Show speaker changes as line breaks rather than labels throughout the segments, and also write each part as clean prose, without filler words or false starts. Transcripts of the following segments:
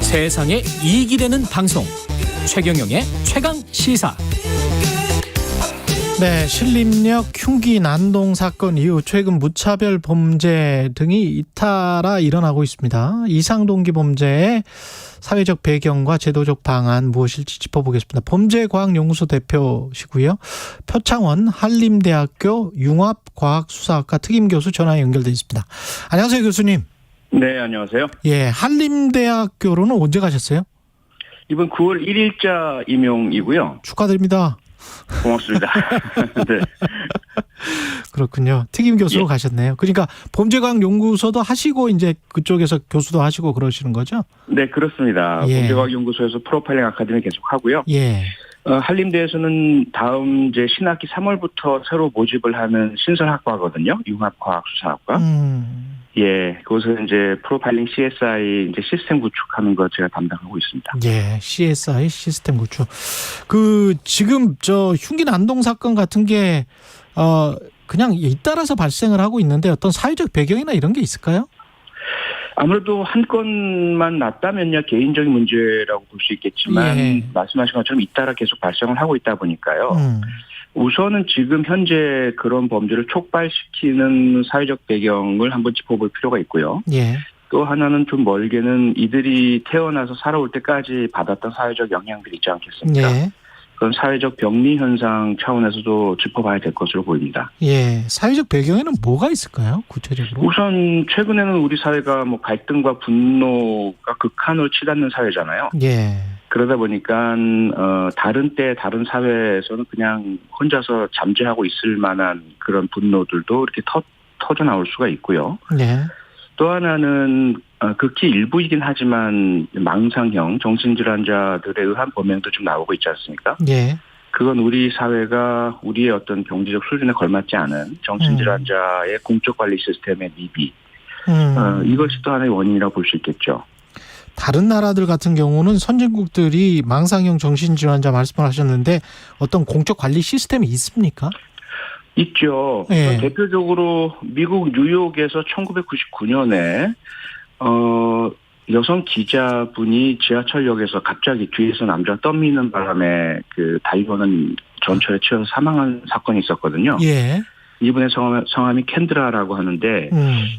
세상에 이익이 되는 방송 최경영의 최강 시사.
네, 신림역 흉기 난동 사건 이후 최근 무차별 범죄 등이 잇따라 일어나고 있습니다. 이상동기 범죄의 사회적 배경과 제도적 방안 무엇일지 짚어보겠습니다. 범죄과학연구소 대표시고요. 표창원 한림대학교 융합과학수사학과 특임교수 전화 연결돼 있습니다. 안녕하세요, 교수님.
네, 안녕하세요.
예, 한림대학교로는 언제 가셨어요?
이번 9월 1일자 임용이고요.
축하드립니다.
고맙습니다. 네.
그렇군요. 특임 교수로
예.
가셨네요. 그러니까 범죄과학연구소도 하시고 이제 그쪽에서 교수도 하시고 그러시는 거죠?
네, 그렇습니다.
예.
범죄과학연구소에서 프로파일링 아카데미 계속 하고요.
예.
한림대에서는 다음 이제 신학기 3월부터 새로 모집을 하는 신설학과거든요. 융합과학수사학과. 예, 그것은 이제 프로파일링 CSI 이제 시스템 구축하는 거 제가 담당하고 있습니다.
예, CSI 시스템 구축. 지금 흉기 난동 사건 같은 게 그냥 잇따라서 발생을 하고 있는데 어떤 사회적 배경이나 이런 게 있을까요?
아무래도 한 건만 났다면요 개인적인 문제라고 볼 수 있겠지만
예.
말씀하신 것처럼 잇따라 계속 발생을 하고 있다 보니까요. 우선은 지금 현재 그런 범죄를 촉발시키는 사회적 배경을 한번 짚어볼 필요가 있고요.
예.
또 하나는 좀 멀게는 이들이 태어나서 살아올 때까지 받았던 사회적 영향들이 있지 않겠습니까?
예.
그런 사회적 병리 현상 차원에서도 짚어봐야 될 것으로 보입니다.
예. 사회적 배경에는 뭐가 있을까요? 구체적으로?
우선 최근에는 우리 사회가 뭐 갈등과 분노가 극한으로 치닫는 사회잖아요.
예.
그러다 보니까 다른 때 다른 사회에서는 그냥 혼자서 잠재하고 있을 만한 그런 분노들도 이렇게 터져 나올 수가 있고요.
예.
또 하나는 극히 일부이긴 하지만 망상형 정신질환자들에 의한 범행도 좀 나오고 있지 않습니까?
예.
그건 우리 사회가 우리의 어떤 경제적 수준에 걸맞지 않은 정신질환자의 공적 관리 시스템의 미비. 이것이 또 하나의 원인이라고 볼 수 있겠죠.
다른 나라들 같은 경우는 선진국들이 망상형 정신질환자 말씀을 하셨는데 어떤 공적 관리 시스템이 있습니까?
있죠.
예.
대표적으로 미국 뉴욕에서 1999년에 여성 기자분이 지하철역에서 갑자기 뒤에서 남자가 떠미는 바람에 그 달려오는 전철에 치여서 사망한 사건이 있었거든요.
예.
이분의 성함이 캔드라라고 하는데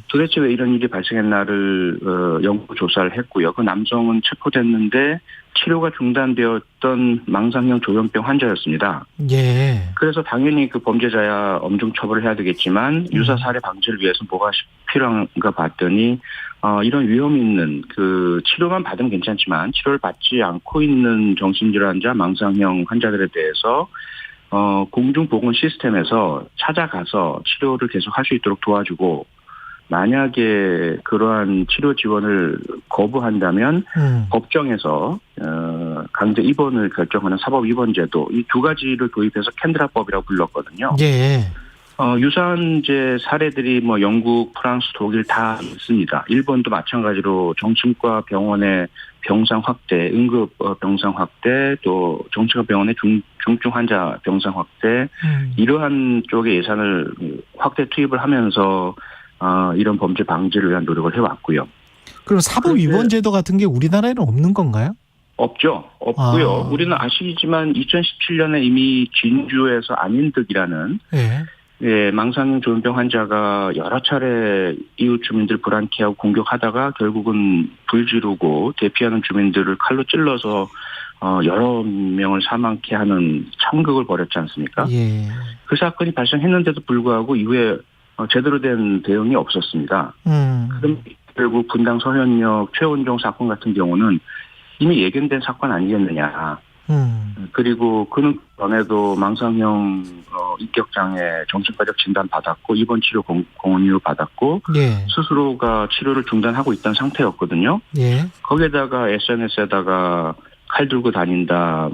도대체 왜 이런 일이 발생했나를 연구 조사를 했고요. 그 남성은 체포됐는데 치료가 중단되었던 망상형 조현병 환자였습니다.
예.
그래서 당연히 그 범죄자야 엄중 처벌을 해야 되겠지만 유사 사례 방지를 위해서 뭐가 필요한가 봤더니 이런 위험 있는 그 치료만 받으면 괜찮지만 치료를 받지 않고 있는 정신질환자 망상형 환자들에 대해서 공중보건 시스템에서 찾아가서 치료를 계속 할 수 있도록 도와주고 만약에 그러한 치료 지원을 거부한다면 법정에서 강제 입원을 결정하는 사법 입원 제도 이 두 가지를 도입해서 캔드라법이라고 불렀거든요.
예.
유사한 이제 사례들이 뭐 영국, 프랑스, 독일 다 있습니다. 일본도 마찬가지로 정신과 병원의 병상 확대, 응급 병상 확대, 또 정신과 병원의 중증 환자 병상 확대, 이러한 쪽의 예산을 확대 투입을 하면서 이런 범죄 방지를 위한 노력을 해왔고요.
그럼 사법 입원 제도 같은 게 우리나라에는 없는 건가요?
없죠. 없고요. 우리는 아시지만 2017년에 이미 진주에서 안인득이라는 예, 망상형 조현병 환자가 여러 차례 이웃 주민들 불안케 하고 공격하다가 결국은 불 지르고 대피하는 주민들을 칼로 찔러서 여러 명을 사망케 하는 참극을 벌였지 않습니까?
예.
그 사건이 발생했는데도 불구하고 이후에 제대로 된 대응이 없었습니다. 그럼 결국 분당 서현역 최원종 사건 같은 경우는 이미 예견된 사건 아니겠느냐. 그리고 그는 전에도 망상형 인격장애 정신과적 진단 받았고 입원 치료 공유 받았고
예.
스스로가 치료를 중단하고 있던 상태였거든요.
예.
거기에다가 SNS에다가 칼 들고 다닌다,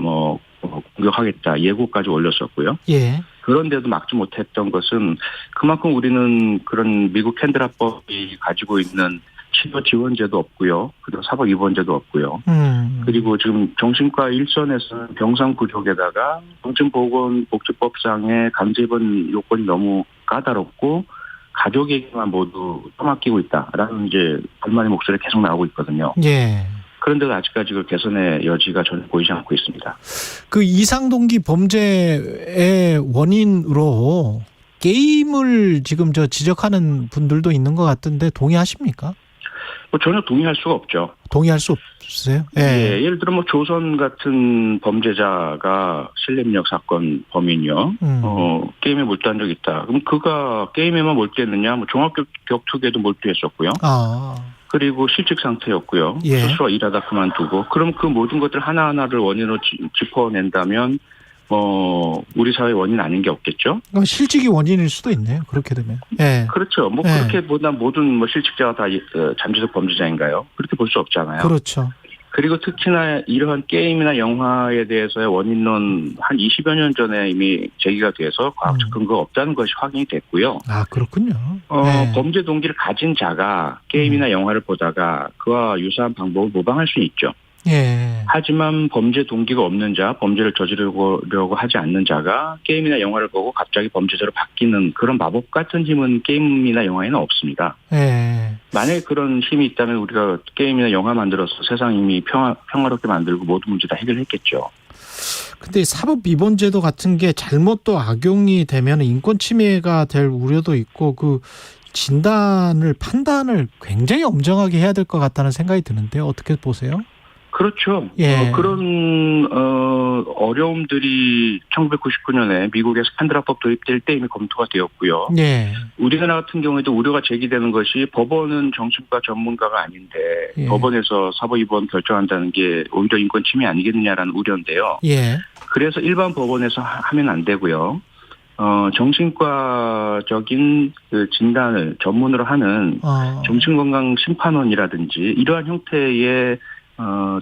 공격하겠다 예고까지 올렸었고요.
예.
그런데도 막지 못했던 것은 그만큼 우리는 그런 미국 캔드라법이 가지고 있는 치료 지원제도 없고요. 그리고 사법 입원제도 없고요. 그리고 지금 정신과 일선에서는 병상 부족에다가 정신보건복지법상의 강제 입원 요건이 너무 까다롭고 가족에게만 모두 떠맡기고 있다라는 이제 불만의 목소리가 계속 나오고 있거든요.
예.
그런데도 아직까지 그 개선의 여지가 전혀 보이지 않고 있습니다.
그 이상동기 범죄의 원인으로 게임을 지금 지적하는 분들도 있는 것 같은데 동의하십니까?
전혀 동의할 수가 없죠.
동의할 수 없으세요?
예, 예를 들어 조선 같은 범죄자가 실렘력 사건 범인이요. 게임에 몰두한 적이 있다. 그럼 그가 게임에만 몰두했느냐? 종합격투기에도 몰두했었고요. 그리고 실직 상태였고요.
예.
스스로 일하다 그만두고. 그럼 그 모든 것들 하나하나를 원인으로 짚어낸다면 우리 사회 원인 아닌 게 없겠죠?
실직이 원인일 수도 있네요. 그렇게 되면. 예.
그렇죠. 그렇게 보다 모든 실직자가 다 잠재적 범죄자인가요? 그렇게 볼 수 없잖아요.
그렇죠.
그리고 특히나 이러한 게임이나 영화에 대해서의 원인론 한 20여 년 전에 이미 제기가 돼서 과학적 근거가 없다는 것이 확인이 됐고요.
아, 그렇군요.
범죄 동기를 가진 자가 게임이나 영화를 보다가 그와 유사한 방법을 모방할 수는 있죠.
예.
하지만 범죄 동기가 없는 자, 범죄를 저지르려고 하지 않는 자가 게임이나 영화를 보고 갑자기 범죄자로 바뀌는 그런 마법 같은 힘은 게임이나 영화에는 없습니다.
예.
만약에 그런 힘이 있다면 우리가 게임이나 영화 만들어서 세상 이미 평화롭게 만들고 모든 문제 다 해결했겠죠.
근데 사법위반제도 같은 게 잘못 또 악용이 되면 인권 침해가 될 우려도 있고 그 판단을 굉장히 엄정하게 해야 될 것 같다는 생각이 드는데 어떻게 보세요?
그렇죠.
예.
그런 어려움들이 1999년에 미국의 스캔들화법 도입될 때 이미 검토가 되었고요.
예.
우리나라 같은 경우에도 우려가 제기되는 것이 법원은 정신과 전문가가 아닌데
예. 법원에서
사법위반 결정한다는 게 오히려 인권 침해 아니겠느냐라는 우려인데요.
예.
그래서 일반 법원에서 하면 안 되고요. 정신과적인 그 진단을 전문으로 하는 정신건강심판원이라든지 이러한 형태의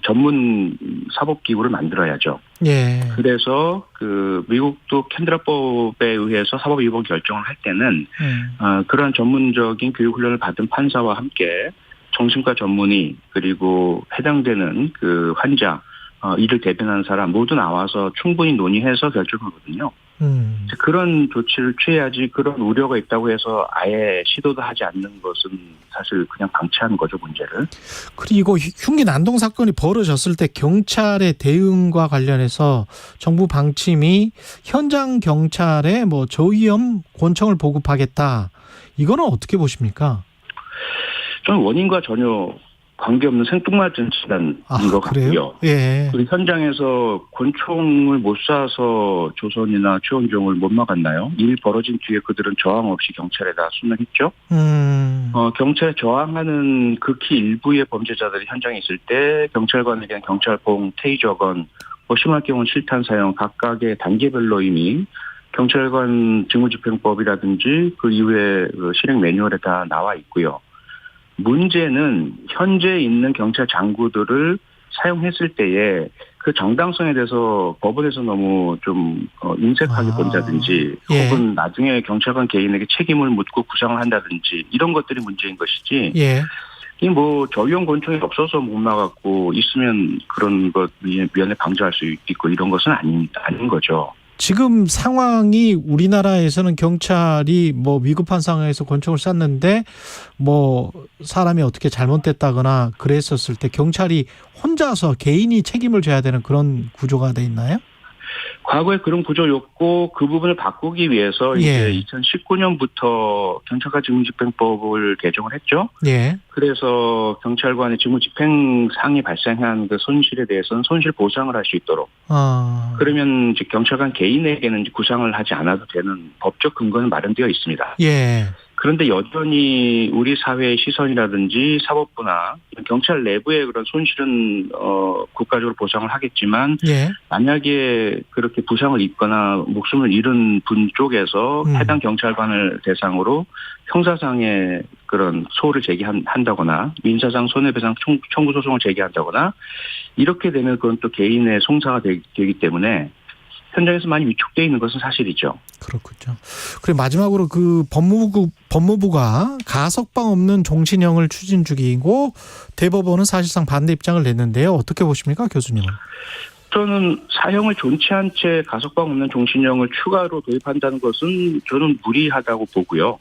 전문 사법기구를 만들어야죠.
예.
그래서 그 미국도 캔드라법에 의해서 사법위반 결정을 할 때는 그런 전문적인 교육훈련을 받은 판사와 함께 정신과 전문의 그리고 해당되는 그 환자 이를 대변하는 사람 모두 나와서 충분히 논의해서 결정하거든요. 그런 조치를 취해야지 그런 우려가 있다고 해서 아예 시도도 하지 않는 것은 사실 그냥 방치하는 거죠, 문제를.
그리고 흉기 난동 사건이 벌어졌을 때 경찰의 대응과 관련해서 정부 방침이 현장 경찰에 저위험 권총을 보급하겠다. 이거는 어떻게 보십니까?
저는 원인과 전혀 관계없는 생뚱맞은 진단인 것 같고요.
예.
우리 현장에서 권총을 못 쏴서 조선이나 최원종을 못 막았나요? 일 벌어진 뒤에 그들은 저항 없이 경찰에다 순응했죠. 경찰에 저항하는 극히 일부의 범죄자들이 현장에 있을 때 경찰관에게는 경찰봉, 테이저건, 심할 경우는 실탄 사용 각각의 단계별로 이미 경찰관 직무집행법이라든지 그 이후에 그 실행 매뉴얼에 다 나와 있고요. 문제는 현재 있는 경찰 장구들을 사용했을 때에 그 정당성에 대해서 법원에서 너무 좀 인색하게 본다든지 혹은 나중에 경찰관 개인에게 책임을 묻고 구상을 한다든지 이런 것들이 문제인 것이지.
예.
이 저위험 권총이 없어서 못 막았고 있으면 그런 것 미연에 방지할 수 있고 이런 것은 아닌 거죠.
지금 상황이 우리나라에서는 경찰이 위급한 상황에서 권총을 쐈는데 사람이 어떻게 잘못됐다거나 그랬었을 때 경찰이 혼자서 개인이 책임을 져야 되는 그런 구조가 돼 있나요?
과거에 그런 구조였고 그 부분을 바꾸기 위해서 이제 2019년부터 경찰관 직무집행법을 개정을 했죠.
예.
그래서 경찰관의 직무집행상이 발생한 그 손실에 대해서는 손실 보상을 할 수 있도록. 그러면 이제 경찰관 개인에게는 구상을 하지 않아도 되는 법적 근거는 마련되어 있습니다.
예.
그런데 여전히 우리 사회의 시선이라든지 사법부나 경찰 내부의 그런 손실은 국가적으로 보상을 하겠지만 만약에 그렇게 부상을 입거나 목숨을 잃은 분 쪽에서 해당 경찰관을 대상으로 형사상의 그런 소를 제기한다거나 민사상 손해배상 청구 소송을 제기한다거나 이렇게 되면 그건 또 개인의 송사가 되기 때문에 현장에서 많이 위축되어 있는 것은 사실이죠.
그렇군요. 그리고 마지막으로 그 법무부가 가석방 없는 종신형을 추진 중이고 대법원은 사실상 반대 입장을 냈는데요. 어떻게 보십니까, 교수님은?
저는 사형을 존치 않은 채 가석방 없는 종신형을 추가로 도입한다는 것은 저는 무리하다고 보고요.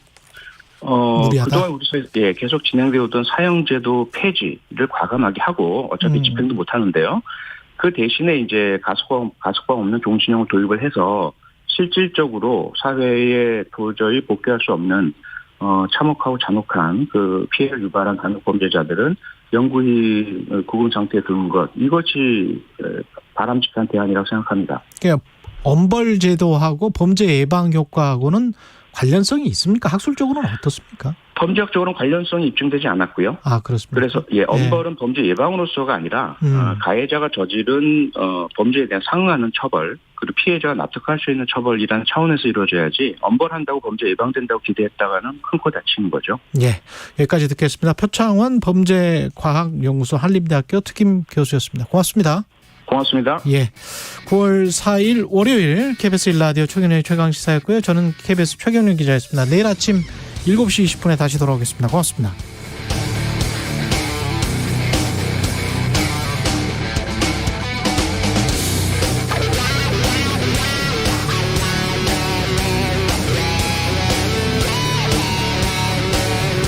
무리하다?
그동안 우리 사회에서 계속 진행되어 오던 사형제도 폐지를 과감하게 하고 어차피 집행도 못 하는데요. 그 대신에 이제 가석방 없는 종신형을 도입을 해서 실질적으로 사회에 도저히 복귀할 수 없는 참혹하고 잔혹한 그 피해를 유발한 간혹 범죄자들은 영구히 구금 상태에 두는 것, 이것이 바람직한 대안이라고 생각합니다.
그러니까 엄벌 제도하고 범죄 예방 효과하고는 관련성이 있습니까? 학술적으로는 어떻습니까?
범죄학적으로는 관련성이 입증되지 않았고요.
아, 그렇습니다.
그래서 엄벌은 범죄 예방으로서가 아니라 가해자가 저지른 범죄에 대한 상응하는 처벌, 그리고 피해자가 납득할 수 있는 처벌이라는 차원에서 이루어져야지 엄벌한다고 범죄 예방된다고 기대했다가는 큰 코 다치는 거죠.
예, 여기까지 듣겠습니다. 표창원 범죄과학연구소 한림대학교 특임 교수였습니다. 고맙습니다.
고맙습니다.
예, 9월 4일 월요일 KBS 1라디오 최경영의 최강시사였고요. 저는 KBS 최경영 기자였습니다. 내일 아침 7시 20분에 다시 돌아오겠습니다. 고맙습니다.